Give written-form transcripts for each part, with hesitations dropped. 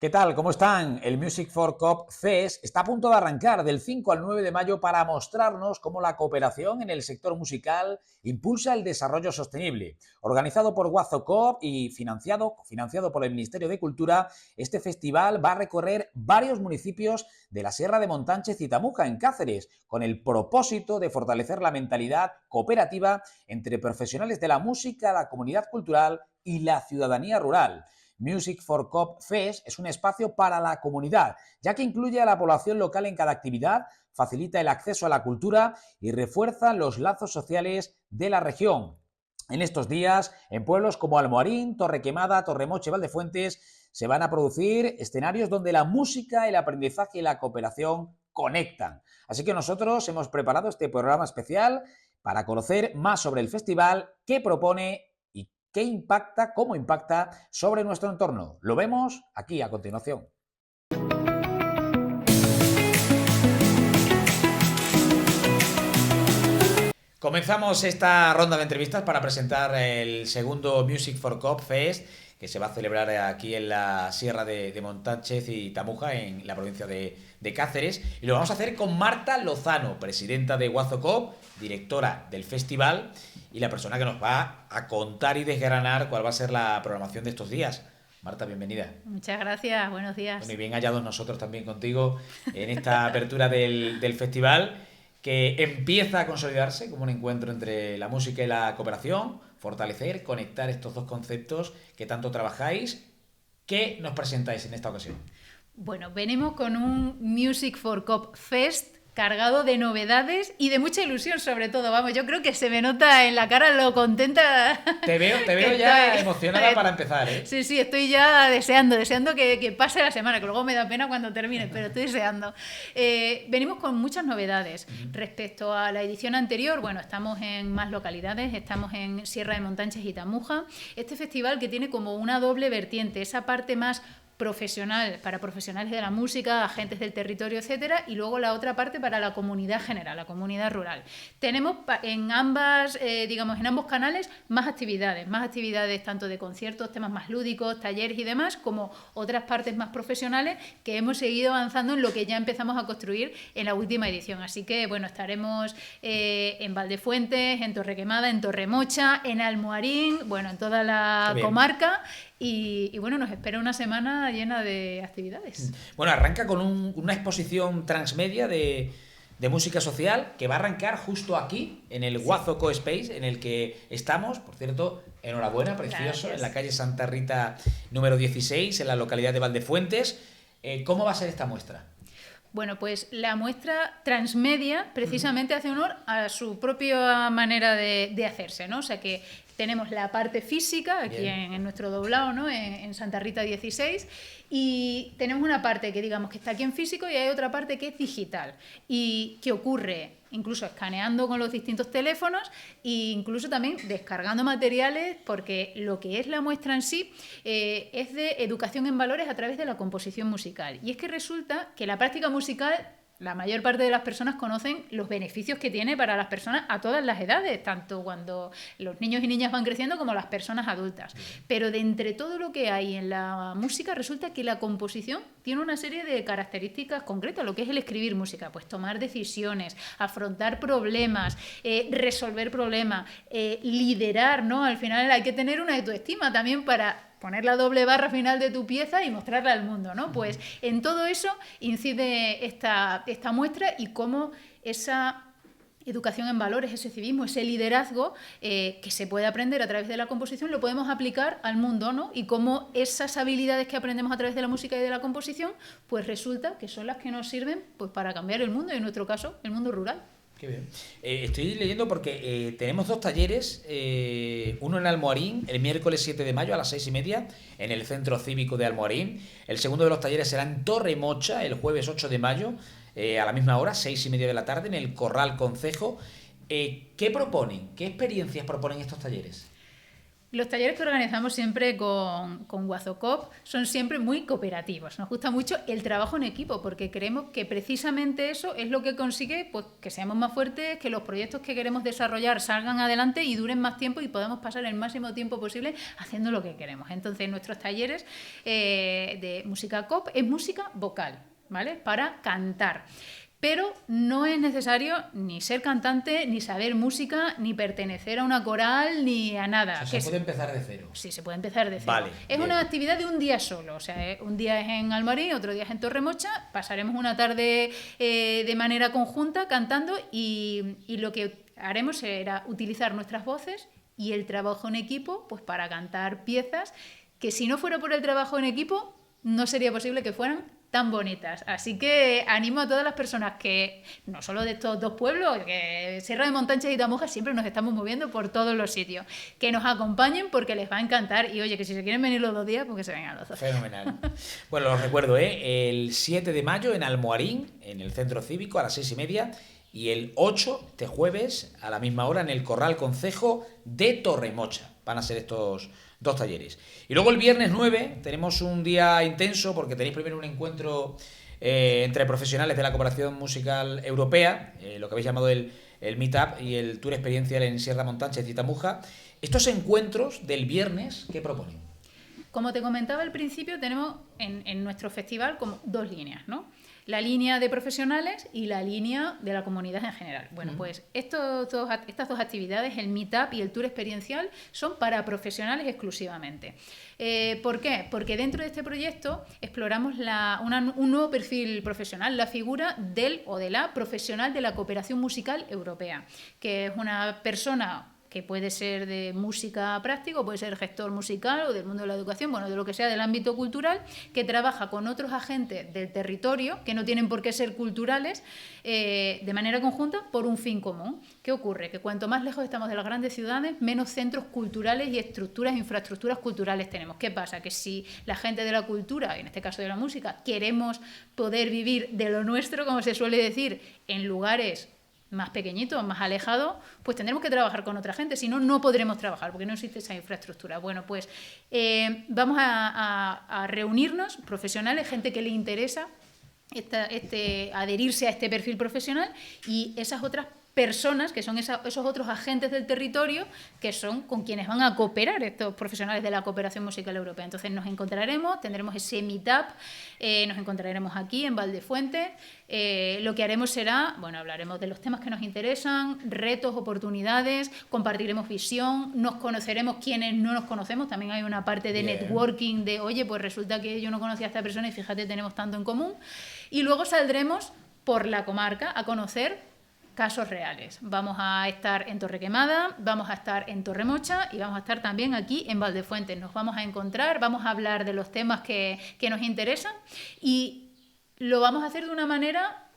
¿Qué tal? ¿Cómo están? El Music for Cop Fest está a punto de arrancar del 5 al 9 de mayo para mostrarnos cómo la cooperación en el sector musical impulsa el desarrollo sostenible. Organizado por WazoCop y financiado por el Ministerio de Cultura, este festival va a recorrer varios municipios de la Sierra de Montánchez y Tamuja, en Cáceres, con el propósito de fortalecer la mentalidad cooperativa entre profesionales de la música, la comunidad cultural y la ciudadanía rural. Music for Cop Fest es un espacio para la comunidad, ya que incluye a la población local en cada actividad, facilita el acceso a la cultura y refuerza los lazos sociales de la región. En estos días, en pueblos como Almoarín, Torrequemada, Torremocha y Valdefuentes, se van a producir escenarios donde la música, el aprendizaje y la cooperación conectan. Así que nosotros hemos preparado este programa especial para conocer más sobre el festival, qué propone y qué impacta, cómo impacta sobre nuestro entorno. Lo vemos aquí a continuación. Comenzamos esta ronda de entrevistas para presentar el segundo Music for Cop Fest, que se va a celebrar aquí en la Sierra de Montánchez y Tamuja, en la provincia de Cáceres. Y lo vamos a hacer con Marta Lozano, presidenta de WazoCop, directora del festival, y la persona que nos va a contar y desgranar cuál va a ser la programación de estos días. Marta, bienvenida. Muchas gracias, buenos días. Bueno, y bien hallados nosotros también contigo en esta apertura del festival, que empieza a consolidarse como un encuentro entre la música y la cooperación, fortalecer, conectar estos dos conceptos que tanto trabajáis. ¿Qué nos presentáis en esta ocasión? Bueno, venimos con un Music for Cop Fest cargado de novedades y de mucha ilusión, sobre todo. Vamos, yo creo que se me nota en la cara lo contenta. Te veo ya emocionada para empezar, ¿eh? Sí, estoy ya deseando que pase la semana, que luego me da pena cuando termine, pero estoy deseando. Venimos con muchas novedades. Respecto a la edición anterior, bueno, estamos en más localidades, estamos en Sierra de Montánchez y Tamuja. Este festival que tiene como una doble vertiente, esa parte más profesional, para profesionales de la música, agentes del territorio, etcétera, y luego la otra parte para la comunidad general, la comunidad rural. Tenemos en ambos canales más actividades tanto de conciertos, temas más lúdicos, talleres y demás, como otras partes más profesionales que hemos seguido avanzando en lo que ya empezamos a construir en la última edición. Así que, bueno, estaremos en Valdefuentes, en Torrequemada, en Torremocha, en Almoarín, bueno, en toda la comarca. Y bueno, nos espera una semana llena de actividades. Bueno, arranca con una exposición transmedia de música social que va a arrancar justo aquí, en el WazoCo Space, en el que estamos. Por cierto, enhorabuena, precioso. Gracias. En la calle Santa Rita número 16, en la localidad de Valdefuentes. ¿Cómo va a ser esta muestra? Bueno, pues la muestra transmedia precisamente hace honor a su propia manera de hacerse, ¿no? O sea que tenemos la parte física aquí en nuestro doblado, ¿no? En Santa Rita 16, y tenemos una parte que digamos que está aquí en físico y hay otra parte que es digital y que ocurre incluso escaneando con los distintos teléfonos e incluso también descargando materiales, porque lo que es la muestra en sí es de educación en valores a través de la composición musical. Y es que resulta que la práctica musical, la mayor parte de las personas conocen los beneficios que tiene para las personas a todas las edades, tanto cuando los niños y niñas van creciendo como las personas adultas. Pero de entre todo lo que hay en la música, resulta que la composición tiene una serie de características concretas, lo que es el escribir música, pues tomar decisiones, afrontar problemas, resolver problemas, liderar, ¿no? Al final hay que tener una autoestima también para poner la doble barra final de tu pieza y mostrarla al mundo, ¿no? Pues en todo eso incide esta muestra y cómo esa educación en valores, ese civismo, ese liderazgo que se puede aprender a través de la composición, lo podemos aplicar al mundo, ¿no? Y cómo esas habilidades que aprendemos a través de la música y de la composición, pues resulta que son las que nos sirven pues para cambiar el mundo, y en nuestro caso, el mundo rural. Qué bien. Estoy leyendo porque tenemos dos talleres, uno en Almoarín, el miércoles 7 de mayo a las 6:30, en el Centro Cívico de Almoarín. El segundo de los talleres será en Torremocha, el jueves 8 de mayo, a la misma hora, 6:30 de la tarde, en el Corral Concejo. ¿Qué proponen? ¿Qué experiencias proponen estos talleres? Los talleres que organizamos siempre con Guazocop son siempre muy cooperativos. Nos gusta mucho el trabajo en equipo porque creemos que precisamente eso es lo que consigue pues, que seamos más fuertes, que los proyectos que queremos desarrollar salgan adelante y duren más tiempo y podamos pasar el máximo tiempo posible haciendo lo que queremos. Entonces, nuestros talleres de música COP es música vocal, ¿vale? Para cantar. Pero no es necesario ni ser cantante, ni saber música, ni pertenecer a una coral, ni a nada. O sea, se puede empezar de cero. Sí, se puede empezar de cero. Vale, es bien. una actividad de un día solo. O sea, un día es en Almorín, otro día es en Torremocha. Pasaremos una tarde de manera conjunta cantando y lo que haremos será utilizar nuestras voces y el trabajo en equipo pues para cantar piezas que si no fuera por el trabajo en equipo no sería posible que fueran tan bonitas. Así que animo a todas las personas que, no solo de estos dos pueblos, que Sierra de Montánchez y Tamuja siempre nos estamos moviendo por todos los sitios, que nos acompañen porque les va a encantar y oye, que si se quieren venir los 2 días, pues que se vengan los 2. Fenomenal. Bueno, los recuerdo, el 7 de mayo en Almoarín, en el Centro Cívico, a las 6:30, y el 8, este jueves, a la misma hora, en el Corral Concejo de Torremocha. Van a ser estos 2 talleres. Y luego el viernes 9 tenemos un día intenso porque tenéis primero un encuentro entre profesionales de la cooperación musical europea, lo que habéis llamado el Meetup y el Tour Experiencial en Sierra Montánchez y Tamuja. Estos encuentros del viernes, ¿qué proponen? Como te comentaba al principio, tenemos en nuestro festival como 2 líneas, ¿no? La línea de profesionales y la línea de la comunidad en general. Bueno, pues estas 2 actividades, el Meetup y el Tour Experiencial, son para profesionales exclusivamente. ¿Por qué? Porque dentro de este proyecto exploramos un nuevo perfil profesional, la figura del o de la profesional de la cooperación musical europea, que es una persona que puede ser de música práctica, puede ser gestor musical o del mundo de la educación, bueno, de lo que sea del ámbito cultural, que trabaja con otros agentes del territorio, que no tienen por qué ser culturales, de manera conjunta por un fin común. ¿Qué ocurre? Que cuanto más lejos estamos de las grandes ciudades, menos centros culturales y infraestructuras culturales tenemos. ¿Qué pasa? Que si la gente de la cultura, en este caso de la música, queremos poder vivir de lo nuestro, como se suele decir, en lugares más pequeñito, más alejado, pues tendremos que trabajar con otra gente, si no, no podremos trabajar, porque no existe esa infraestructura. Bueno, pues vamos a reunirnos, profesionales, gente que le interesa adherirse a este perfil profesional y esas otras personas, que son esos otros agentes del territorio, que son con quienes van a cooperar estos profesionales de la cooperación musical europea. Entonces nos encontraremos, tendremos ese meetup, nos encontraremos aquí en Valdefuente. Lo que haremos será, bueno, hablaremos de los temas que nos interesan, retos, oportunidades, compartiremos visión, nos conoceremos quienes no nos conocemos, también hay una parte de networking, de oye, pues resulta que yo no conocía a esta persona y fíjate, tenemos tanto en común. Y luego saldremos por la comarca a conocer casos reales. Vamos a estar en Torrequemada, vamos a estar en Torremocha y vamos a estar también aquí en Valdefuente. Nos vamos a encontrar, vamos a hablar de los temas que nos interesan y lo vamos a hacer de una manera,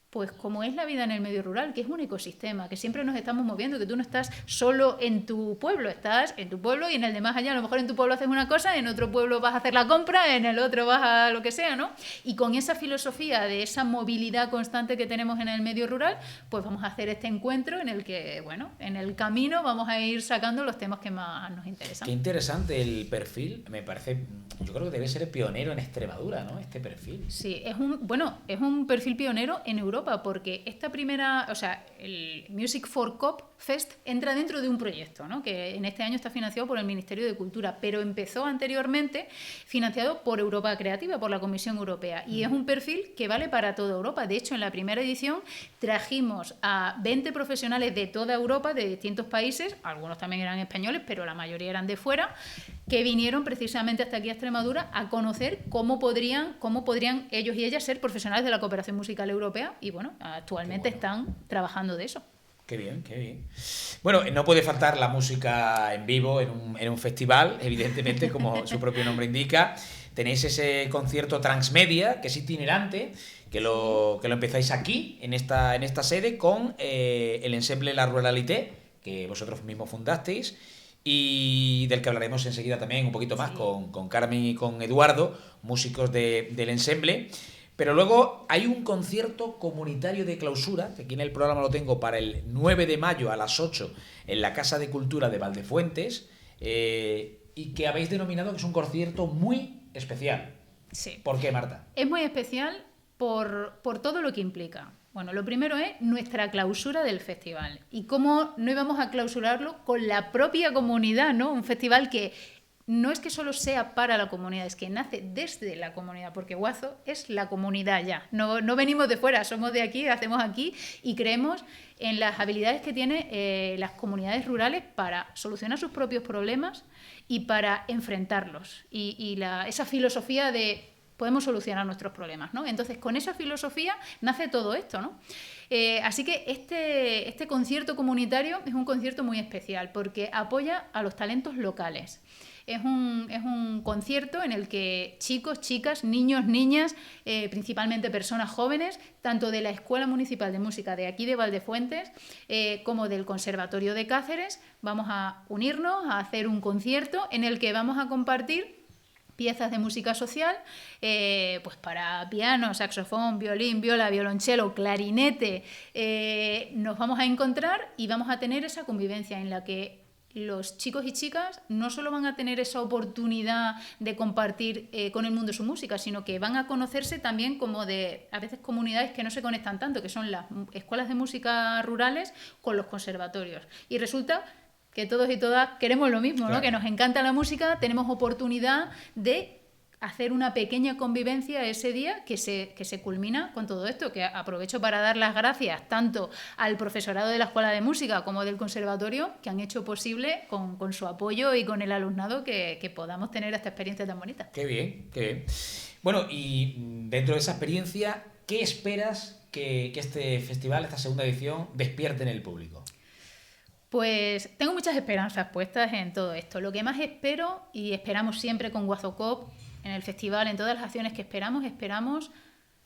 pues como es la vida en el medio rural, que es un ecosistema, que siempre nos estamos moviendo, que tú no estás solo en tu pueblo, estás en tu pueblo y en el de más allá. A lo mejor en tu pueblo haces una cosa, en otro pueblo vas a hacer la compra, en el otro vas a lo que sea, ¿no? Y con esa filosofía de esa movilidad constante que tenemos en el medio rural, pues vamos a hacer este encuentro en el que, bueno, en el camino vamos a ir sacando los temas que más nos interesan. Qué interesante el perfil, me parece, yo creo que debe ser pionero en Extremadura, ¿no? Este perfil. Sí, es un perfil pionero en Europa, porque esta primera, o sea, el Music for COP Fest entra dentro de un proyecto, ¿no? Que en este año está financiado por el Ministerio de Cultura, pero empezó anteriormente financiado por Europa Creativa, por la Comisión Europea, y es un perfil que vale para toda Europa. De hecho, en la primera edición trajimos a 20 profesionales de toda Europa, de distintos países, algunos también eran españoles, pero la mayoría eran de fuera, que vinieron precisamente hasta aquí a Extremadura a conocer cómo podrían ellos y ellas ser profesionales de la cooperación musical europea y bueno, actualmente están trabajando de eso. Qué bien, qué bien. Bueno, no puede faltar la música en vivo en un festival, evidentemente, como su propio nombre indica. Tenéis ese concierto transmedia, que es itinerante, que lo empezáis aquí, en esta sede, con el ensemble La Ruralité, que vosotros mismos fundasteis, y del que hablaremos enseguida también un poquito más con Carmen y con Eduardo, músicos del ensemble. Pero luego hay un concierto comunitario de clausura, que aquí en el programa lo tengo para el 9 de mayo a las 8 en la Casa de Cultura de Valdefuentes, y que habéis denominado que es un concierto muy especial. Sí. ¿Por qué, Marta? Es muy especial por todo lo que implica. Bueno, lo primero es nuestra clausura del festival. Y cómo no íbamos a clausurarlo con la propia comunidad, ¿no? Un festival que no es que solo sea para la comunidad, es que nace desde la comunidad, porque Guazo es la comunidad ya. No venimos de fuera, somos de aquí, hacemos aquí y creemos en las habilidades que tienen las comunidades rurales para solucionar sus propios problemas y para enfrentarlos. Esa filosofía de podemos solucionar nuestros problemas, ¿no? Entonces, con esa filosofía nace todo esto, ¿no? Así que este concierto comunitario es un concierto muy especial porque apoya a los talentos locales. Es un concierto en el que chicos, chicas, niños, niñas, principalmente personas jóvenes, tanto de la Escuela Municipal de Música de aquí de Valdefuentes como del Conservatorio de Cáceres, vamos a unirnos a hacer un concierto en el que vamos a compartir piezas de música social, pues para piano, saxofón, violín, viola, violonchelo, clarinete, nos vamos a encontrar y vamos a tener esa convivencia en la que los chicos y chicas no solo van a tener esa oportunidad de compartir con el mundo su música, sino que van a conocerse también como de, a veces, comunidades que no se conectan tanto, que son las escuelas de música rurales con los conservatorios. Y resulta que todos y todas queremos lo mismo, ¿no? Claro. Que nos encanta la música, tenemos oportunidad de hacer una pequeña convivencia ese día que se culmina con todo esto, que aprovecho para dar las gracias tanto al profesorado de la Escuela de Música como del Conservatorio, que han hecho posible con su apoyo y con el alumnado que podamos tener esta experiencia tan bonita. Qué bien, qué bien. Bueno, y dentro de esa experiencia, ¿qué esperas que este festival, esta segunda edición, despierte en el público? Pues tengo muchas esperanzas puestas en todo esto. Lo que más espero, y esperamos siempre con Guazo Cop, en el festival, en todas las acciones que esperamos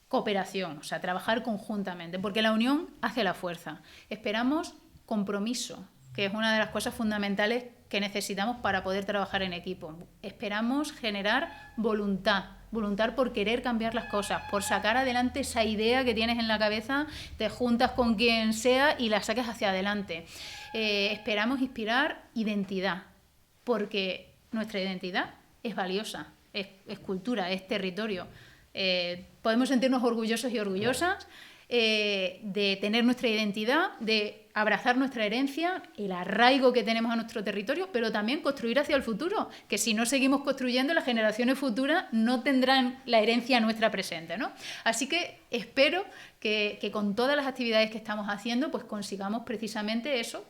cooperación, o sea, trabajar conjuntamente, porque la unión hace la fuerza. Esperamos compromiso, que es una de las cosas fundamentales que necesitamos para poder trabajar en equipo. Esperamos generar voluntad por querer cambiar las cosas, por sacar adelante esa idea que tienes en la cabeza, te juntas con quien sea y la saques hacia adelante. Esperamos inspirar identidad, porque nuestra identidad es valiosa. Es cultura, es territorio. Podemos sentirnos orgullosos y orgullosas de tener nuestra identidad, de abrazar nuestra herencia, el arraigo que tenemos a nuestro territorio, pero también construir hacia el futuro, que si no seguimos construyendo, las generaciones futuras no tendrán la herencia nuestra presente, ¿no? Así que espero que con todas las actividades que estamos haciendo, pues consigamos precisamente eso,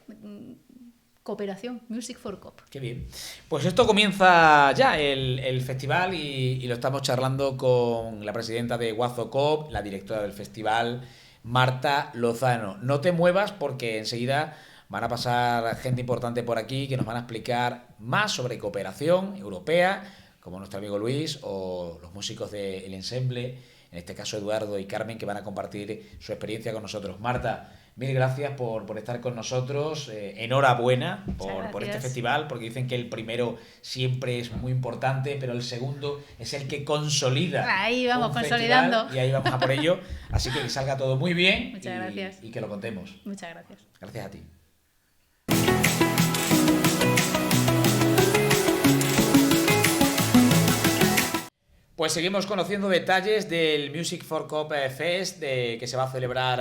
cooperación, Music for Coop. Qué bien. Pues esto comienza ya el festival y lo estamos charlando con la presidenta de Guazo Coop, la directora del festival, Marta Lozano. No te muevas porque enseguida van a pasar gente importante por aquí que nos van a explicar más sobre cooperación europea, como nuestro amigo Luis o los músicos del ensemble, en este caso Eduardo y Carmen, que van a compartir su experiencia con nosotros. Marta, mil gracias por estar con nosotros. Enhorabuena por este festival, porque dicen que el primero siempre es muy importante, pero el segundo es el que consolida. Ahí vamos, consolidando. Y ahí vamos a por ello. Así que salga todo muy bien. Muchas gracias. Y que lo contemos. Muchas gracias. Gracias a ti. Pues seguimos conociendo detalles del Music for Coop Fest que se va a celebrar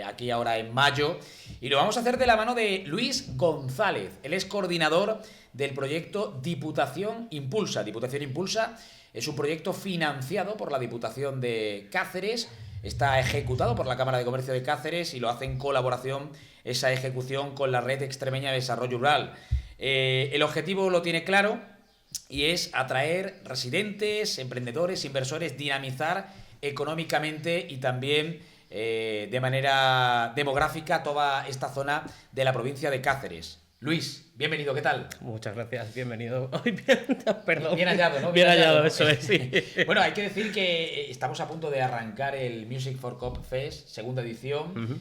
aquí ahora en mayo, y lo vamos a hacer de la mano de Luis González. Él es coordinador del proyecto Diputación Impulsa. Diputación Impulsa es un proyecto financiado por la Diputación de Cáceres, está ejecutado por la Cámara de Comercio de Cáceres y lo hace en colaboración esa ejecución con la Red Extremeña de Desarrollo Rural. El objetivo lo tiene claro, y es atraer residentes, emprendedores, inversores, dinamizar económicamente y también de manera demográfica toda esta zona de la provincia de Cáceres. Luis, bienvenido, ¿qué tal? Muchas gracias, bienvenido. Perdón. Bien hallado, ¿no? Bien hallado, ¿no? Eso es, sí. Bueno, hay que decir que estamos a punto de arrancar el Music for Coop Fest, segunda edición. Uh-huh.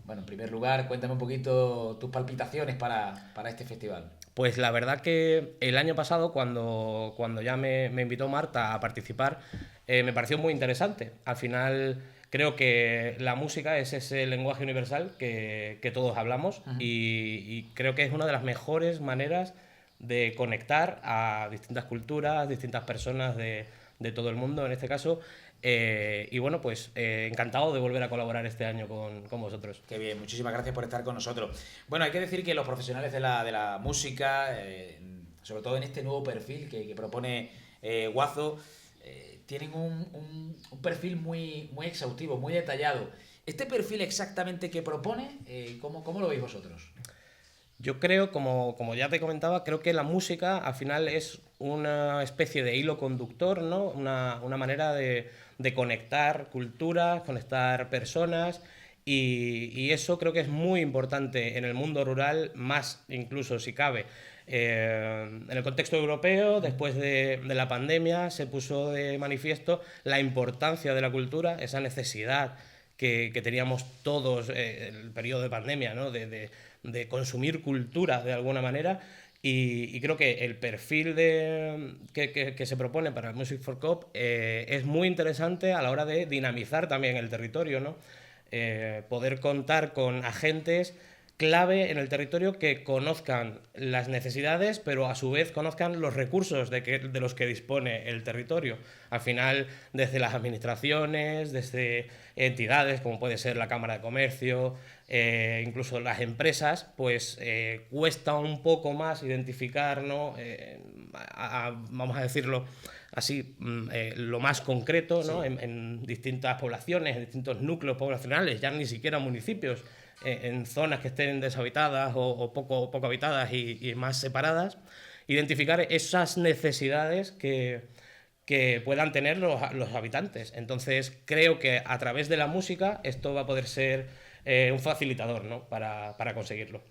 Bueno, en primer lugar, cuéntame un poquito tus palpitaciones para este festival. Pues la verdad que el año pasado, cuando ya me invitó Marta a participar, me pareció muy interesante. Al final creo que la música es ese lenguaje universal que todos hablamos, uh-huh. y creo que es una de las mejores maneras de conectar a distintas culturas, distintas personas de todo el mundo en este caso. Y bueno, pues encantado de volver a colaborar este año con vosotros. Qué bien, muchísimas gracias por estar con nosotros. Bueno, hay que decir que los profesionales de la música, sobre todo en este nuevo perfil que propone Guazo, tienen un perfil muy exhaustivo, muy detallado. ¿Este perfil exactamente que propone, cómo lo veis vosotros? Yo creo, como ya te comentaba, creo que la música al final es una especie de hilo conductor, ¿no? Una manera de conectar culturas, conectar personas, y eso creo que es muy importante en el mundo rural, más incluso si cabe. En el contexto europeo, después de la pandemia, se puso de manifiesto la importancia de la cultura, esa necesidad que teníamos todos en el periodo de pandemia, ¿no? de consumir cultura de alguna manera, y creo que el perfil que se propone para Music for Coop es muy interesante a la hora de dinamizar también el territorio, ¿no? Poder contar con agentes clave en el territorio que conozcan las necesidades, pero a su vez conozcan los recursos de los que dispone el territorio. Al final, desde las administraciones, desde entidades como puede ser la Cámara de Comercio, incluso las empresas, pues cuesta un poco más identificar, ¿no? Vamos a decirlo así, lo más concreto, ¿no? Sí. En distintas poblaciones, en distintos núcleos poblacionales, ya ni siquiera municipios, en zonas que estén deshabitadas o poco habitadas y más separadas, identificar esas necesidades que puedan tener los habitantes. Entonces creo que a través de la música esto va a poder ser un facilitador, ¿no? para conseguirlo.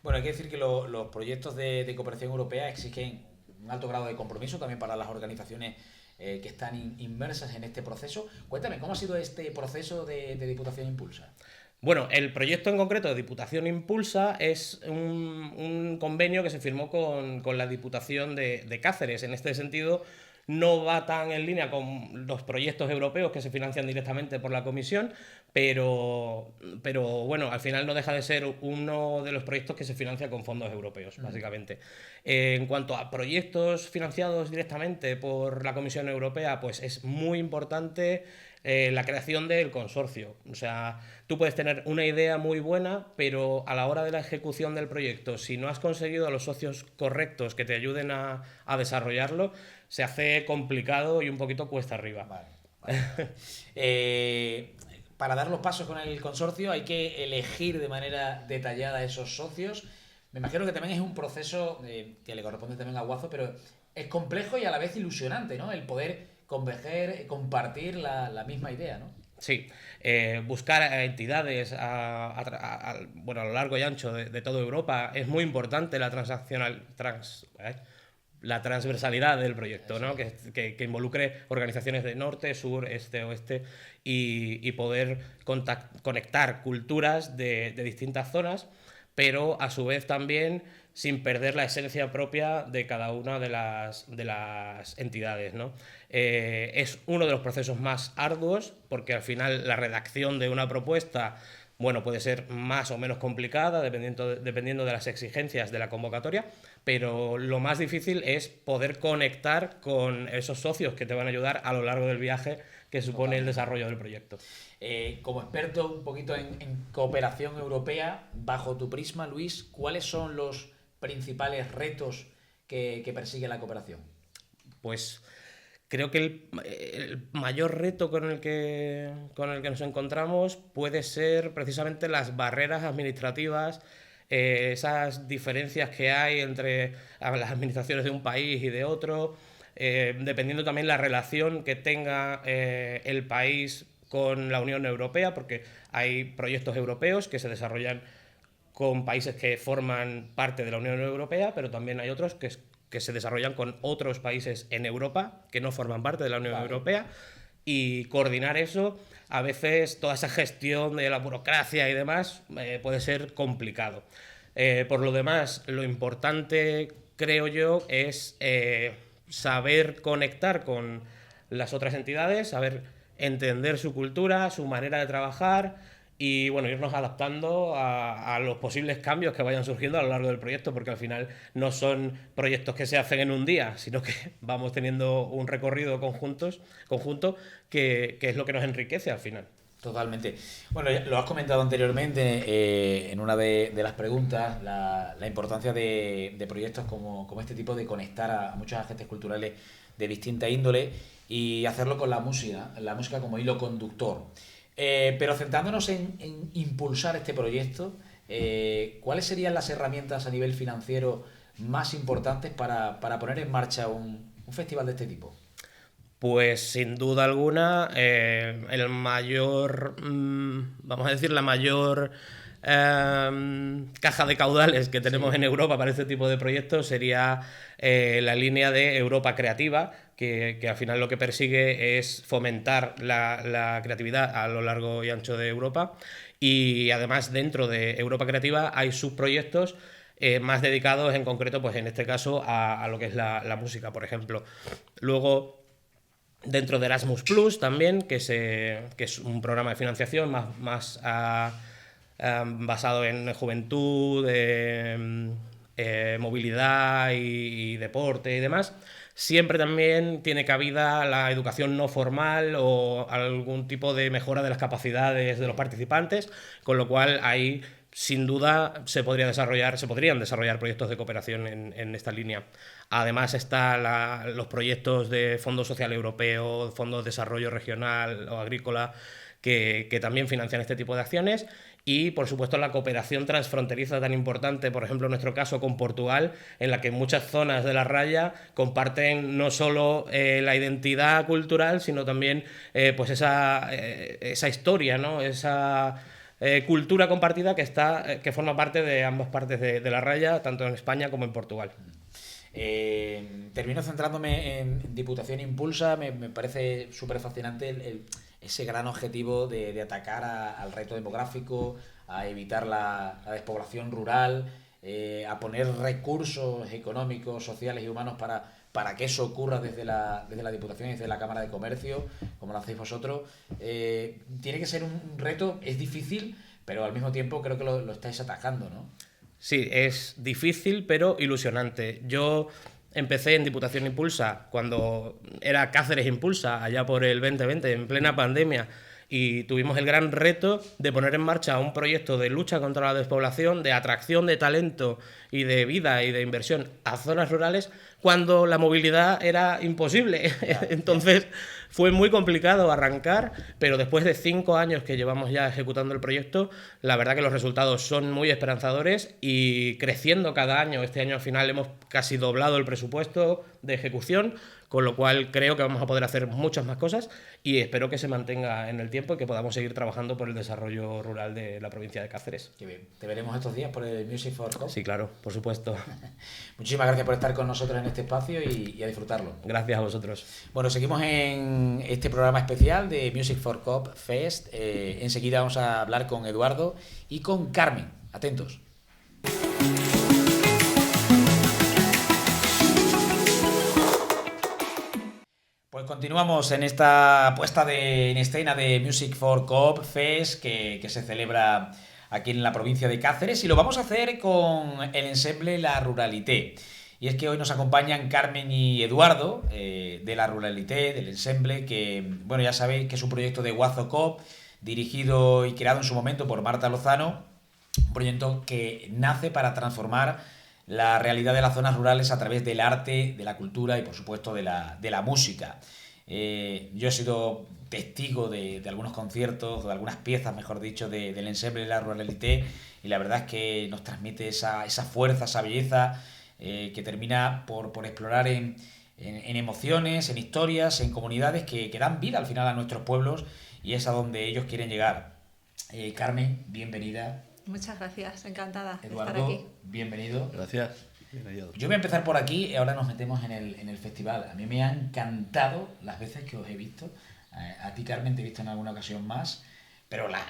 Bueno, hay que decir que los proyectos de cooperación europea exigen un alto grado de compromiso también para las organizaciones que están inmersas en este proceso. Cuéntame, ¿cómo ha sido este proceso de Diputación Impulsa? Bueno, el proyecto en concreto de Diputación Impulsa es un convenio que se firmó con la Diputación de Cáceres. En este sentido, no va tan en línea con los proyectos europeos que se financian directamente por la Comisión, pero bueno, al final no deja de ser uno de los proyectos que se financia con fondos europeos, básicamente. En cuanto a proyectos financiados directamente por la Comisión Europea, pues es muy importante la creación del consorcio. O sea, tú puedes tener una idea muy buena, pero a la hora de la ejecución del proyecto, si no has conseguido a los socios correctos que te ayuden a desarrollarlo, se hace complicado y un poquito cuesta arriba. Vale. Para dar los pasos con el consorcio hay que elegir de manera detallada a esos socios. Me imagino que también es un proceso que le corresponde también a Guazo, pero es complejo y a la vez ilusionante, ¿no? El poder converger, compartir la misma idea, ¿no? Sí, buscar entidades bueno, a lo largo y ancho de toda Europa. Es muy importante la la transversalidad del proyecto, ¿no? Que involucre organizaciones de norte, sur, este, oeste, y poder conectar culturas de distintas zonas, pero a su vez también sin perder la esencia propia de cada una de las entidades, ¿no? Es uno de los procesos más arduos, porque al final la redacción de una propuesta, bueno, puede ser más o menos complicada dependiendo de las exigencias de la convocatoria, pero lo más difícil es poder conectar con esos socios que te van a ayudar a lo largo del viaje que supone el desarrollo del proyecto. Como experto un poquito en cooperación europea, bajo tu prisma, Luis, ¿cuáles son los principales retos que persigue la cooperación? Pues creo que el mayor reto con el que nos encontramos puede ser precisamente las barreras administrativas, esas diferencias que hay entre las administraciones de un país y de otro, dependiendo también la relación que tenga el país con la Unión Europea, porque hay proyectos europeos que se desarrollan con países que forman parte de la Unión Europea, pero también hay otros que se desarrollan con otros países en Europa que no forman parte de la Unión Europea, y coordinar eso, a veces toda esa gestión de la burocracia y demás puede ser complicado. Por lo demás, lo importante, creo yo, es saber conectar con las otras entidades, saber entender su cultura, su manera de trabajar, y bueno, irnos adaptando a los posibles cambios que vayan surgiendo a lo largo del proyecto, porque al final no son proyectos que se hacen en un día, sino que vamos teniendo un recorrido conjunto que es lo que nos enriquece al final. Totalmente. Bueno, ya lo has comentado anteriormente en una de las preguntas, la importancia de proyectos como este tipo, de conectar a muchos agentes culturales de distinta índole y hacerlo con la música como hilo conductor. Pero centrándonos en impulsar este proyecto, ¿cuáles serían las herramientas a nivel financiero más importantes para poner en marcha un festival de este tipo? Pues sin duda alguna, el mayor, vamos a decir, la mayor caja de caudales que tenemos en Europa para este tipo de proyectos sería la línea de Europa Creativa, que al final lo que persigue es fomentar la creatividad a lo largo y ancho de Europa, y además dentro de Europa Creativa hay subproyectos más dedicados en concreto, pues en este caso, a lo que es la música, por ejemplo. Luego, dentro de Erasmus Plus también, que es un programa de financiación más basado en juventud, movilidad y deporte y demás. Siempre también tiene cabida la educación no formal o algún tipo de mejora de las capacidades de los participantes, con lo cual ahí sin duda se podrían desarrollar proyectos de cooperación en esta línea. Además están los proyectos de Fondo Social Europeo, Fondo de Desarrollo Regional o Agrícola, que también financian este tipo de acciones. Y, por supuesto, la cooperación transfronteriza tan importante, por ejemplo, en nuestro caso con Portugal, en la que muchas zonas de la raya comparten no solo la identidad cultural, sino también pues esa historia, ¿no? Esa cultura compartida que forma parte de ambas partes de la raya, tanto en España como en Portugal. Termino centrándome en Diputación Impulsa. Me parece súper fascinante ese gran objetivo de atacar al reto demográfico, a evitar la despoblación rural, a poner recursos económicos, sociales y humanos para que eso ocurra desde la Diputación y desde la Cámara de Comercio, como lo hacéis vosotros. Tiene que ser un reto, es difícil, pero al mismo tiempo creo que lo estáis atacando, ¿no? Sí, es difícil, pero ilusionante. Yo empecé en Diputación Impulsa cuando era Cáceres Impulsa, allá por el 2020, en plena pandemia, y tuvimos el gran reto de poner en marcha un proyecto de lucha contra la despoblación, de atracción de talento y de vida y de inversión a zonas rurales, cuando la movilidad era imposible. Entonces fue muy complicado arrancar, pero después de 5 años que llevamos ya ejecutando el proyecto, la verdad que los resultados son muy esperanzadores y creciendo cada año. Este año al final hemos casi doblado el presupuesto de ejecución, con lo cual creo que vamos a poder hacer muchas más cosas y espero que se mantenga en el tiempo y que podamos seguir trabajando por el desarrollo rural de la provincia de Cáceres. Qué bien. ¿Te veremos estos días por el Music for Coop? Sí, claro, por supuesto. Muchísimas gracias por estar con nosotros en este espacio y a disfrutarlo. Gracias a vosotros. Bueno, seguimos en este programa especial de Music for Coop Fest. Enseguida vamos a hablar con Eduardo y con Carmen. Atentos. Pues continuamos en esta puesta en escena de Music for Coop Fest que se celebra aquí en la provincia de Cáceres, y lo vamos a hacer con el ensemble La Ruralité. Y es que hoy nos acompañan Carmen y Eduardo de La Ruralité, del ensemble, que, bueno, ya sabéis que es un proyecto de Wazo Coop, dirigido y creado en su momento por Marta Lozano, un proyecto que nace para transformar la realidad de las zonas rurales a través del arte, de la cultura y, por supuesto, de la música. Yo he sido testigo de algunos conciertos, de algunas piezas, mejor dicho, del ensemble de La Ruralité, y la verdad es que nos transmite esa fuerza, esa belleza que termina por explorar en emociones, en historias, en comunidades que dan vida al final a nuestros pueblos, y es a donde ellos quieren llegar. Carmen, bienvenida. Muchas gracias, encantada Eduardo, de estar aquí. bienvenido. Gracias. Bien hallado. Yo voy a empezar por aquí y ahora nos metemos en el festival. A mí me ha encantado las veces que os he visto. A ti, Carmen, te he visto en alguna ocasión más, pero la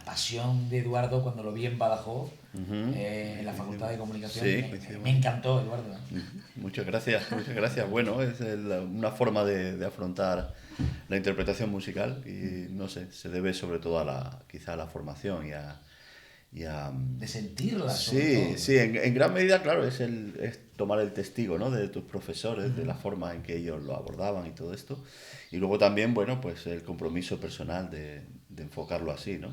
pasión de Eduardo cuando lo vi en Badajoz, en la Facultad de Comunicación, Sí, me encantó, Eduardo. Muchas gracias, muchas gracias. Bueno, es una forma de afrontar la interpretación musical y no sé, se debe sobre todo quizá a la formación de sentirla, sobre sí, todo. sí, en gran medida, claro, es tomar el testigo, ¿no? De tus profesores, de la forma en que ellos lo abordaban y todo esto. Y luego también, bueno, pues el compromiso personal de enfocarlo así, ¿no?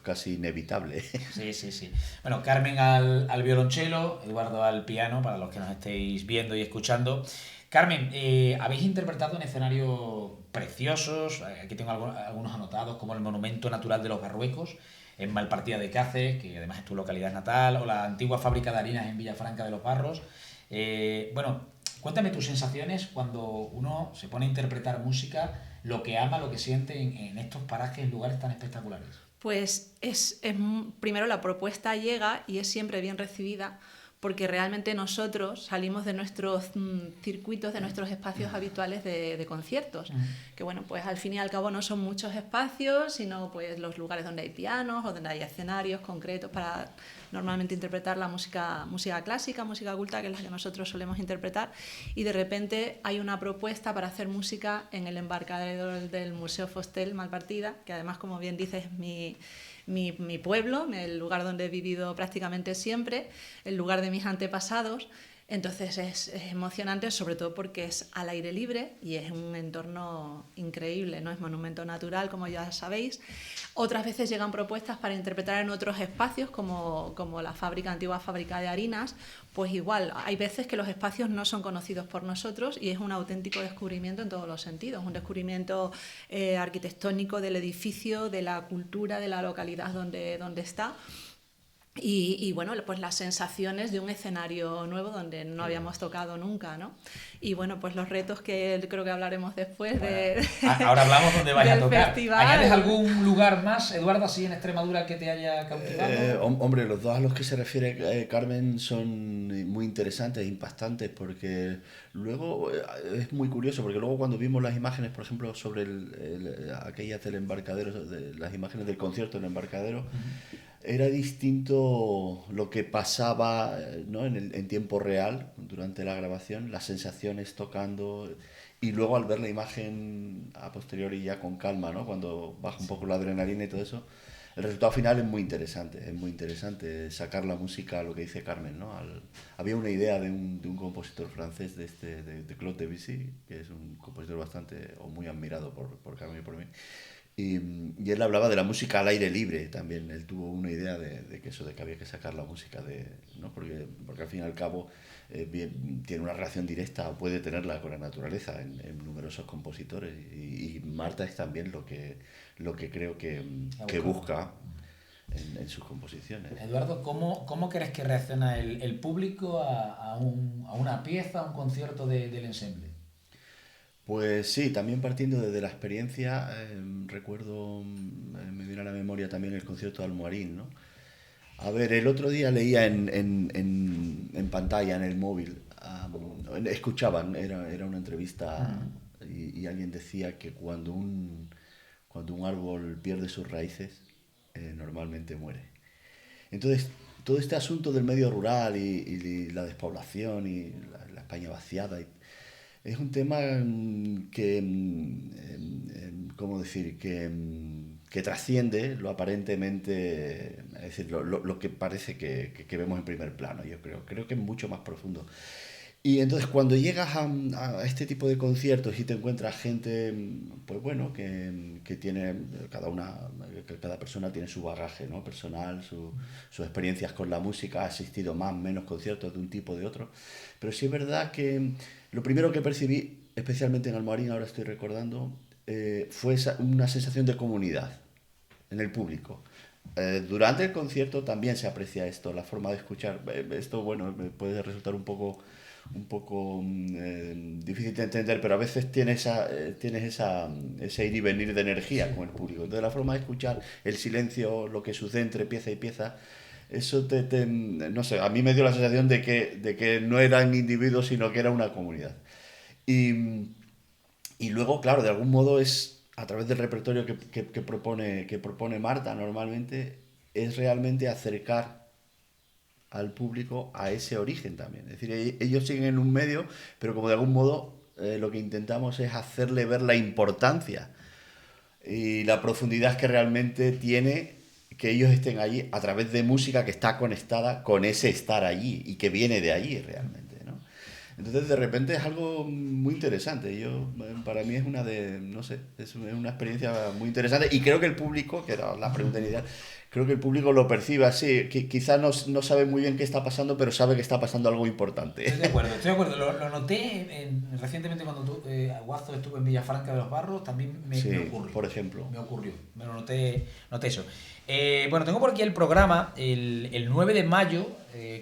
Casi inevitable. Sí, sí, sí. Bueno, Carmen al violonchelo, Eduardo al piano, para los que nos estéis viendo y escuchando. Carmen, habéis interpretado en escenarios preciosos, aquí tengo algunos anotados, como el Monumento Natural de los Barruecos, en Malpartida de Cáceres, que además es tu localidad natal, o la antigua fábrica de harinas en Villafranca de los Barros. Bueno, cuéntame tus sensaciones cuando uno se pone a interpretar música, lo que ama, lo que siente en estos parajes, en lugares tan espectaculares. Pues primero la propuesta llega y es siempre bien recibida porque realmente nosotros salimos de nuestros circuitos, de nuestros espacios habituales de conciertos, que bueno, pues al fin y al cabo no son muchos espacios, sino pues los lugares donde hay pianos o donde hay escenarios concretos para normalmente interpretar la música clásica, música culta, que es la que nosotros solemos interpretar, y de repente hay una propuesta para hacer música en el embarcadero del Museo Fostel Malpartida, que además, como bien dices, es mi pueblo, el lugar donde he vivido prácticamente siempre, el lugar de mis antepasados. Entonces es emocionante, sobre todo porque es al aire libre y es un entorno increíble, ¿no? Es monumento natural, como ya sabéis. Otras veces llegan propuestas para interpretar en otros espacios, como la antigua fábrica de harinas. Pues igual, hay veces que los espacios no son conocidos por nosotros y es un auténtico descubrimiento en todos los sentidos. Un descubrimiento arquitectónico del edificio, de la cultura, de la localidad donde está. Y bueno, pues las sensaciones de un escenario nuevo donde no habíamos tocado nunca, ¿no? Y bueno, pues los retos que creo que hablaremos después Ahora hablamos donde vaya a tocar. festival. ¿Añades algún lugar más, Eduardo, así en Extremadura que te haya cautivado? Hombre, los dos a los que se refiere Carmen son muy interesantes, impactantes, porque luego es muy curioso, porque luego cuando vimos las imágenes, por ejemplo, sobre aquellas del embarcadero, las imágenes del concierto en el embarcadero, era distinto lo que pasaba, ¿no? en tiempo real durante la grabación, las sensaciones tocando y luego al ver la imagen a posteriori ya con calma, ¿no? Cuando baja un poco la adrenalina y todo eso, el resultado final es muy interesante sacar la música, lo que dice Carmen, ¿no? Había una idea de un compositor francés de Claude Debussy, que es un compositor bastante o muy admirado por Carmen y por mí. Y él hablaba de la música al aire libre también. Él tuvo una idea de que había que sacar la música ¿no? Porque al fin y al cabo tiene una relación directa, puede tenerla con la naturaleza en numerosos compositores. Y Marta es también lo que creo que busca en sus composiciones. Eduardo, ¿cómo crees que reacciona el público a una pieza, a un concierto del ensemble? Pues sí, también partiendo desde la experiencia, recuerdo, me viene a la memoria también el concierto de Almoharín, ¿no? A ver, el otro día leía en pantalla, en el móvil, escuchaban, era una entrevista y alguien decía que cuando un árbol pierde sus raíces, normalmente muere. Entonces, todo este asunto del medio rural y la despoblación y la España vaciada es un tema ¿cómo decir? Que trasciende lo aparentemente, es decir, lo que parece que vemos en primer plano, yo creo que es mucho más profundo. Y entonces cuando llegas a este tipo de conciertos y te encuentras gente, pues bueno, que tiene, cada persona tiene su bagaje, ¿no? Personal, sus experiencias con la música, ha asistido más, menos conciertos de un tipo, de otro. Pero sí es verdad que lo primero que percibí, especialmente en Almoharín, ahora estoy recordando, fue una sensación de comunidad en el público. Durante el concierto también se aprecia esto, la forma de escuchar. Esto, bueno, puede resultar un poco difícil de entender, pero a veces tienes ese ir y venir de energía con el público. Entonces la forma de escuchar, el silencio, lo que sucede entre pieza y pieza, eso no sé, a mí me dio la sensación de que no eran individuos, sino que era una comunidad. Y luego, claro, de algún modo es a través del repertorio que propone Marta normalmente, es realmente acercar al público a ese origen también. Es decir, ellos siguen en un medio, pero como de algún modo lo que intentamos es hacerle ver la importancia y la profundidad que realmente tiene que ellos estén allí a través de música que está conectada con ese estar allí y que viene de allí realmente, ¿no? Entonces de repente es algo muy interesante. Para mí es no sé, es una experiencia muy interesante y creo que el público, que era la pregunta inicial, creo que el público lo percibe así, quizás no sabe muy bien qué está pasando, pero sabe que está pasando algo importante. Estoy de acuerdo. Lo noté recientemente cuando Guazo estuvo en Villafranca de los Barros, también me ocurrió. Por ejemplo. Me ocurrió, me lo noté eso. Bueno, tengo por aquí el programa, el 9 de mayo,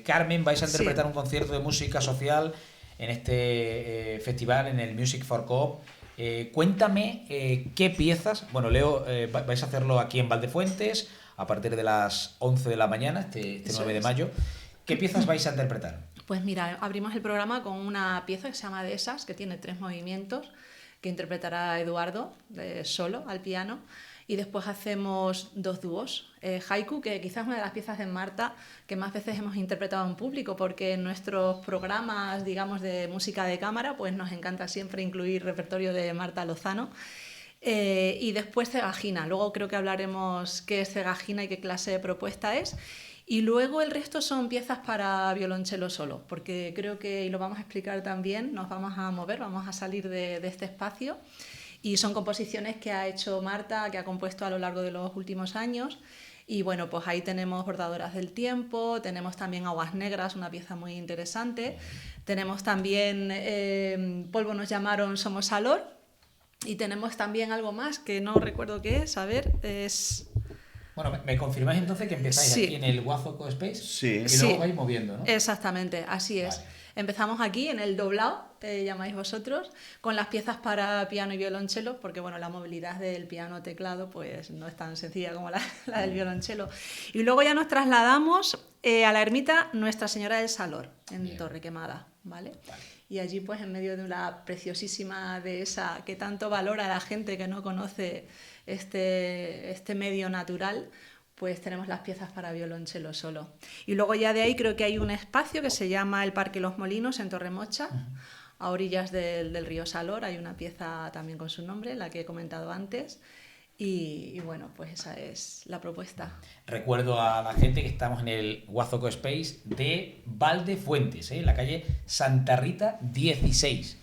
Carmen, vais a interpretar un concierto de música social en este festival, en el Music for Coop. Cuéntame qué piezas, bueno, Leo, vais a hacerlo aquí en Valdefuentes a partir de las 11 de la mañana, este 9 de mayo. ¿Qué piezas vais a interpretar? Pues mira, abrimos el programa con una pieza que se llama De esas, que tiene 3 movimientos, que interpretará Eduardo solo al piano. Y después hacemos 2 dúos. Haiku, que quizás es una de las piezas de Marta que más veces hemos interpretado en público, porque en nuestros programas, digamos, de música de cámara, pues nos encanta siempre incluir repertorio de Marta Lozano. Y después Cegagina. Luego creo que hablaremos qué es Cegagina y qué clase de propuesta es. Y luego el resto son piezas para violonchelo solo, porque creo que, y lo vamos a explicar también, nos vamos a mover, vamos a salir de este espacio. Y son composiciones que ha hecho Marta, que ha compuesto a lo largo de los últimos años. Y bueno, pues ahí tenemos Bordadoras del Tiempo, tenemos también Aguas Negras, una pieza muy interesante. Tenemos también Polvo nos llamaron, somos Alor. Y tenemos también algo más que no recuerdo qué es. A ver, es... Bueno, ¿me confirmáis entonces que empezáis aquí en el Guazo Co-Space? Sí. Y luego vais moviendo, ¿no? Exactamente, así es. Vale. Empezamos aquí en el doblado, llamáis vosotros, con las piezas para piano y violonchelo, porque bueno, la movilidad del piano-teclado pues no es tan sencilla como la del violonchelo. Y luego ya nos trasladamos a la ermita Nuestra Señora del Salor, en Torrequemada, ¿vale? Y allí pues en medio de una preciosísima dehesa que tanto valora la gente que no conoce este medio natural, pues tenemos las piezas para violonchelo solo. Y luego ya de ahí creo que hay un espacio que se llama el Parque Los Molinos en Torremocha, a orillas del río Salor. Hay una pieza también con su nombre, la que he comentado antes. Y bueno, pues esa es la propuesta. Recuerdo a la gente que estamos en el Guazo Co-Space de Valdefuentes, en la calle Santa Rita 16.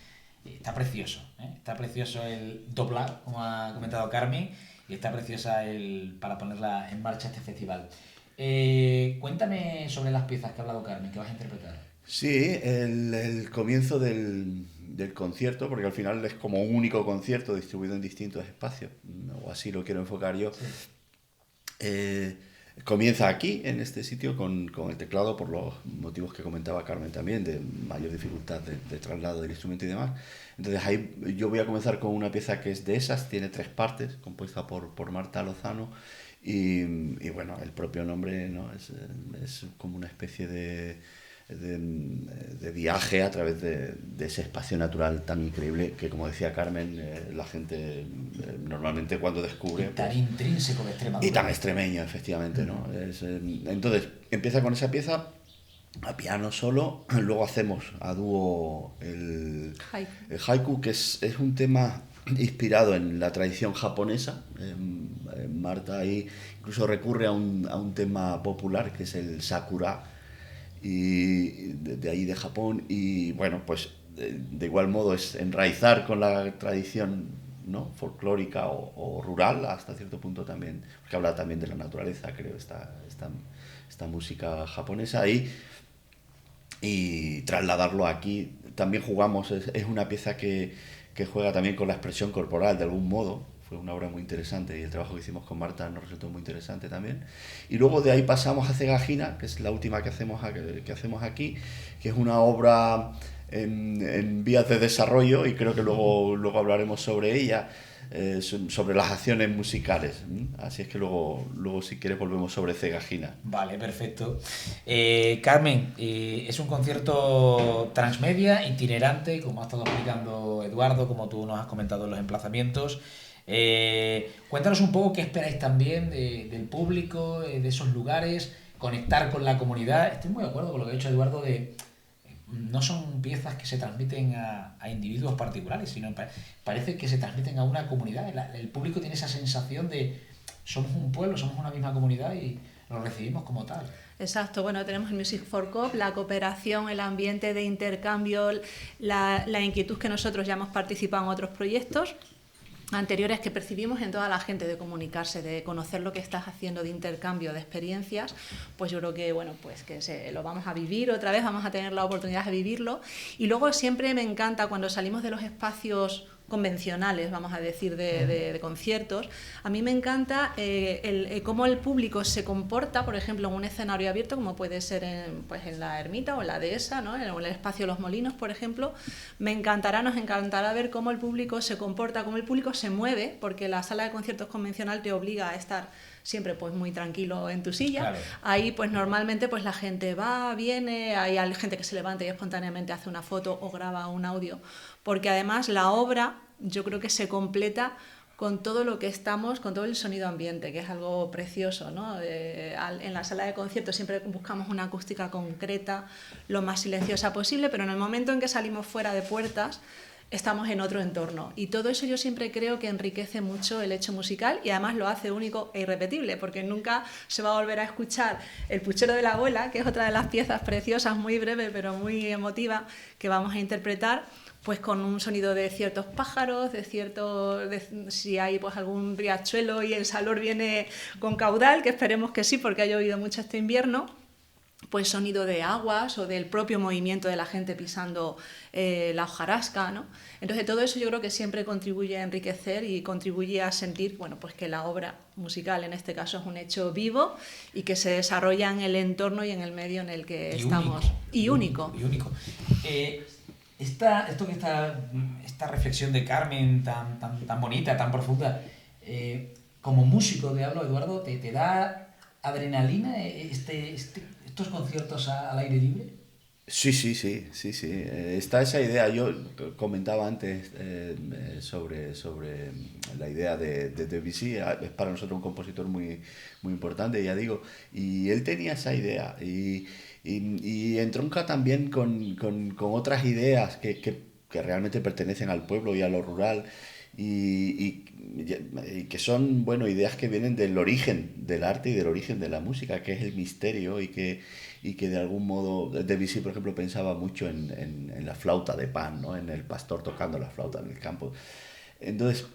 Está precioso, está precioso el doblado, como ha comentado Carmen, y está preciosa para ponerla en marcha este festival. Cuéntame sobre las piezas que ha hablado Carmen, que vas a interpretar. Sí, el comienzo del concierto, porque al final es como un único concierto distribuido en distintos espacios, o así lo quiero enfocar yo. Sí. Comienza aquí, en este sitio, con el teclado, por los motivos que comentaba Carmen también, de mayor dificultad de traslado del instrumento y demás. Entonces ahí yo voy a comenzar con una pieza que es de esas, tiene 3 partes, compuesta por Marta Lozano, y bueno, el propio nombre, ¿no? es como una especie de viaje a través de ese espacio natural tan increíble que, como decía Carmen, la gente normalmente cuando descubre... Y tan intrínseco de Extremadura. Y tan extremeño, efectivamente, ¿no? Entonces, empieza con esa pieza a piano solo, luego hacemos a dúo el haiku, que es un tema inspirado en la tradición japonesa. Marta ahí incluso recurre a un tema popular, que es el sakura, y de ahí de Japón, y bueno, pues de igual modo es enraizar con la tradición, ¿no? Folclórica o rural hasta cierto punto también, porque habla también de la naturaleza, creo, esta música japonesa ahí, y trasladarlo aquí. También jugamos, es una pieza que juega también con la expresión corporal de algún modo. Fue una obra muy interesante y el trabajo que hicimos con Marta nos resultó muy interesante también. Y luego de ahí pasamos a Cegagina, que es la última que hacemos aquí, que es una obra en vías de desarrollo, y creo que luego hablaremos sobre ella, sobre las acciones musicales. Así es que luego si quieres volvemos sobre Cegagina. Vale, perfecto. Carmen, es un concierto transmedia, itinerante, como ha estado explicando Eduardo, como tú nos has comentado en los emplazamientos. Cuéntanos un poco qué esperáis también del público, de esos lugares, conectar con la comunidad. Estoy muy de acuerdo con lo que ha dicho Eduardo de no son piezas que se transmiten a individuos particulares, sino parece que se transmiten a una comunidad. El público tiene esa sensación de somos un pueblo, somos una misma comunidad y lo recibimos como tal. Exacto, bueno, tenemos el Music for Coop, la cooperación, el ambiente de intercambio, la inquietud que nosotros ya hemos participado en otros proyectos anteriores que percibimos en toda la gente de comunicarse, de conocer lo que estás haciendo, de intercambio de experiencias, pues yo creo que, bueno, pues que lo vamos a vivir otra vez, vamos a tener la oportunidad de vivirlo. Y luego siempre me encanta cuando salimos de los espacios convencionales, vamos a decir, de conciertos, a mí me encanta cómo el público se comporta, por ejemplo, en un escenario abierto, como puede ser en la Ermita o en la Dehesa, ¿no? En el espacio Los Molinos, por ejemplo. Nos encantará ver cómo el público se comporta, cómo el público se mueve, porque la sala de conciertos convencional te obliga a estar siempre pues muy tranquilo en tu silla. Claro. Ahí pues normalmente pues la gente va, viene, hay gente que se levanta y espontáneamente hace una foto o graba un audio, porque además la obra yo creo que se completa con todo lo que con todo el sonido ambiente, que es algo precioso, ¿no? En la sala de conciertos siempre buscamos una acústica concreta, lo más silenciosa posible, pero en el momento en que salimos fuera de puertas estamos en otro entorno. Y todo eso yo siempre creo que enriquece mucho el hecho musical y además lo hace único e irrepetible, porque nunca se va a volver a escuchar El Puchero de la Abuela, que es otra de las piezas preciosas, muy breve pero muy emotiva, que vamos a interpretar, pues con un sonido de ciertos pájaros, si hay pues algún riachuelo y el Salor viene con caudal, que esperemos que sí, porque ha llovido mucho este invierno, pues sonido de aguas o del propio movimiento de la gente pisando la hojarasca, ¿no? Entonces todo eso yo creo que siempre contribuye a enriquecer y contribuye a sentir, bueno, pues que la obra musical en este caso es un hecho vivo y que se desarrolla en el entorno y en el medio en el que estamos. Único. Esta reflexión de Carmen tan bonita, tan profunda, como músico te hablo, Eduardo, ¿te da adrenalina estos conciertos al aire libre? Sí. Está esa idea. Yo comentaba antes sobre la idea de Debussy. Es para nosotros un compositor muy, muy importante, ya digo. Y él tenía esa idea. Y entronca también con otras ideas que realmente pertenecen al pueblo y a lo rural. Y que son, bueno, ideas que vienen del origen del arte y del origen de la música, que es el misterio y que de algún modo Debussy, por ejemplo, pensaba mucho en la flauta de Pan, ¿no? En el pastor tocando la flauta en el campo. Entonces,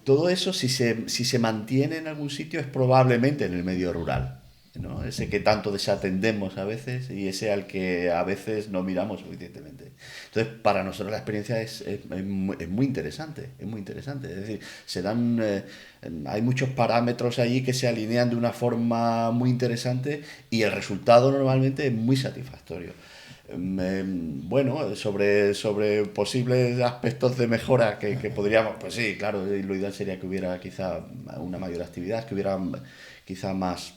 todo eso, si se mantiene en algún sitio, es probablemente en el medio rural, ¿no? Ese que tanto desatendemos a veces y ese al que a veces no miramos suficientemente. Entonces, para nosotros la experiencia es muy interesante, es muy interesante. Es decir, hay muchos parámetros allí que se alinean de una forma muy interesante y el resultado normalmente es muy satisfactorio. Bueno, sobre posibles aspectos de mejora que podríamos, pues sí, claro, lo ideal sería que hubiera quizá una mayor actividad, que hubiera quizá más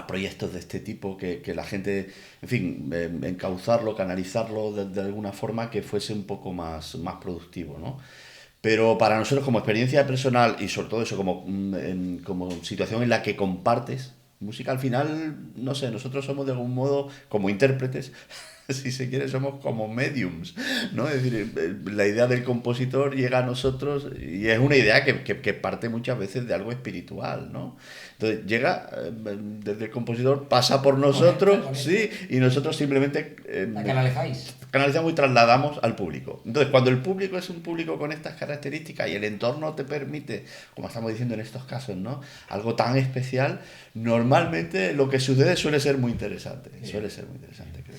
proyectos de este tipo, que la gente, en fin, encauzarlo, canalizarlo de alguna forma que fuese un poco más productivo, ¿no? Pero para nosotros como experiencia personal y sobre todo eso como situación en la que compartes música, al final, no sé, nosotros somos de algún modo como intérpretes, si se quiere, somos como mediums, ¿no? Es decir, la idea del compositor llega a nosotros y es una idea que parte muchas veces de algo espiritual, ¿no? Entonces llega desde el compositor, pasa por nosotros, sí, y nosotros simplemente la canalizamos y trasladamos al público. Entonces, cuando el público es un público con estas características y el entorno te permite, como estamos diciendo en estos casos, ¿no? Algo tan especial, normalmente lo que sucede suele ser muy interesante. Suele ser muy interesante, creo.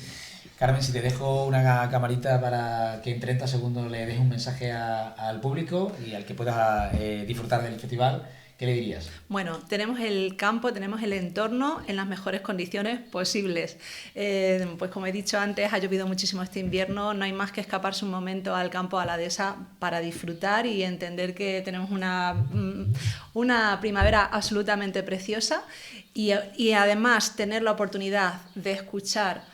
Carmen, si te dejo una camarita para que en 30 segundos le dejes un mensaje al público y al que pueda disfrutar del festival, ¿qué le dirías? Bueno, tenemos el campo, tenemos el entorno en las mejores condiciones posibles. Pues como he dicho antes, ha llovido muchísimo este invierno, no hay más que escaparse un momento al campo, a la dehesa, para disfrutar y entender que tenemos una primavera absolutamente preciosa y además tener la oportunidad de escuchar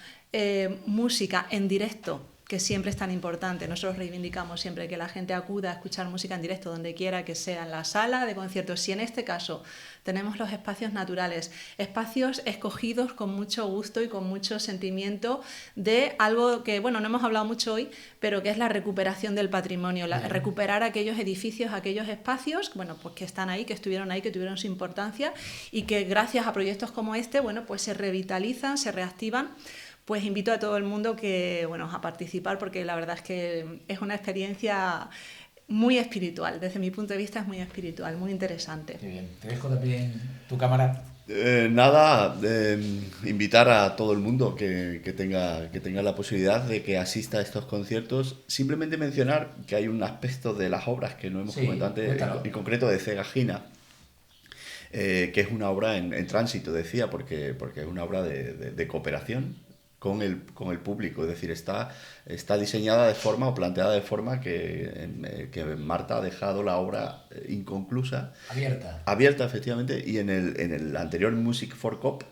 música en directo que siempre es tan importante. Nosotros reivindicamos siempre que la gente acuda a escuchar música en directo donde quiera que sea, en la sala de conciertos. Si en este caso tenemos los espacios naturales, espacios escogidos con mucho gusto y con mucho sentimiento de algo que, bueno, no hemos hablado mucho hoy, pero que es la recuperación del patrimonio, recuperar aquellos edificios, aquellos espacios, bueno, pues que están ahí, que estuvieron ahí, que tuvieron su importancia y que gracias a proyectos como este, bueno, pues se revitalizan, se reactivan. Pues invito a todo el mundo que, bueno, a participar, porque la verdad es que es una experiencia muy espiritual. Desde mi punto de vista es muy espiritual, muy interesante. Qué bien. Te dejo también tu cámara. Invitar a todo el mundo que tenga la posibilidad de que asista a estos conciertos. Simplemente mencionar que hay un aspecto de las obras que no hemos comentado antes, en concreto de Cegagina, que es una obra en tránsito, decía, porque es una obra de cooperación con el público, es decir, está diseñada de forma o planteada de forma que Marta ha dejado la obra inconclusa. Abierta, efectivamente, y en el anterior Music for Cop,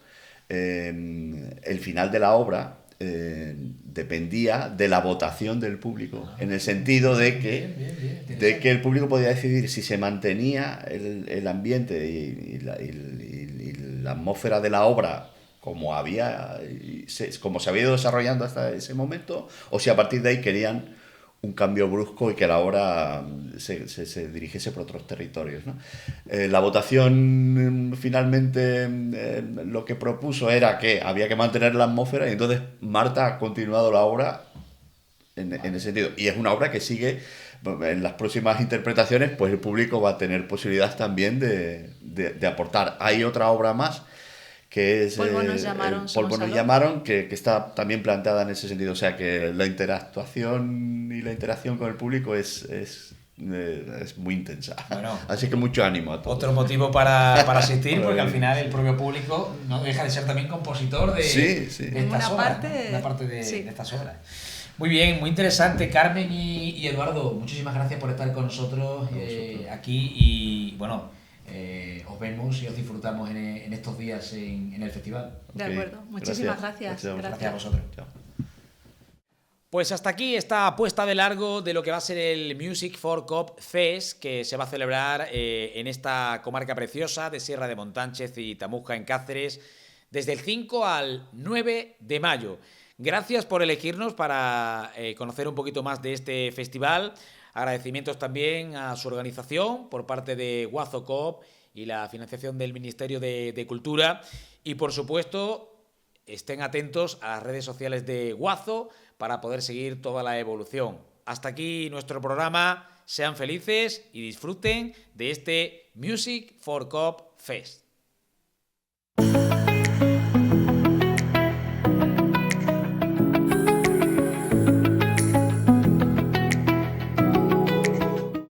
el final de la obra dependía de la votación del público, en el sentido de que el público podía decidir si se mantenía el ambiente y la atmósfera de la obra como se había ido desarrollando hasta ese momento, o si a partir de ahí querían un cambio brusco y que la obra se dirigiese por otros territorios, ¿no? La votación finalmente lo que propuso era que había que mantener la atmósfera, y entonces Marta ha continuado la obra en ese sentido. Y es una obra que sigue, en las próximas interpretaciones, pues el público va a tener posibilidad también de aportar. Hay otra obra más, que es Polvo nos llamaron, Polvo nos llamaron, que está también planteada en ese sentido. O sea que la interactuación y la interacción con el público es muy intensa. Bueno, así que mucho ánimo a todos. Otro motivo para asistir, porque al final el propio público no deja de ser también compositor de estas obras, ¿no? Una parte de estas obras. Muy bien, muy interesante. Carmen y Eduardo, muchísimas gracias por estar con nosotros aquí y bueno, os vemos y os disfrutamos en estos días en el festival. De acuerdo, muchísimas gracias. Gracias a vosotros. Chao. Pues hasta aquí esta puesta de largo de lo que va a ser el Music for Cop Fest, que se va a celebrar en esta comarca preciosa de Sierra de Montánchez y Tamuja, en Cáceres, desde el 5 al 9 de mayo. Gracias por elegirnos para conocer un poquito más de este festival. Agradecimientos también a su organización por parte de Guazo Coop y la financiación del Ministerio de Cultura. Y por supuesto, estén atentos a las redes sociales de Guazo para poder seguir toda la evolución. Hasta aquí nuestro programa. Sean felices y disfruten de este Music for Cop Fest.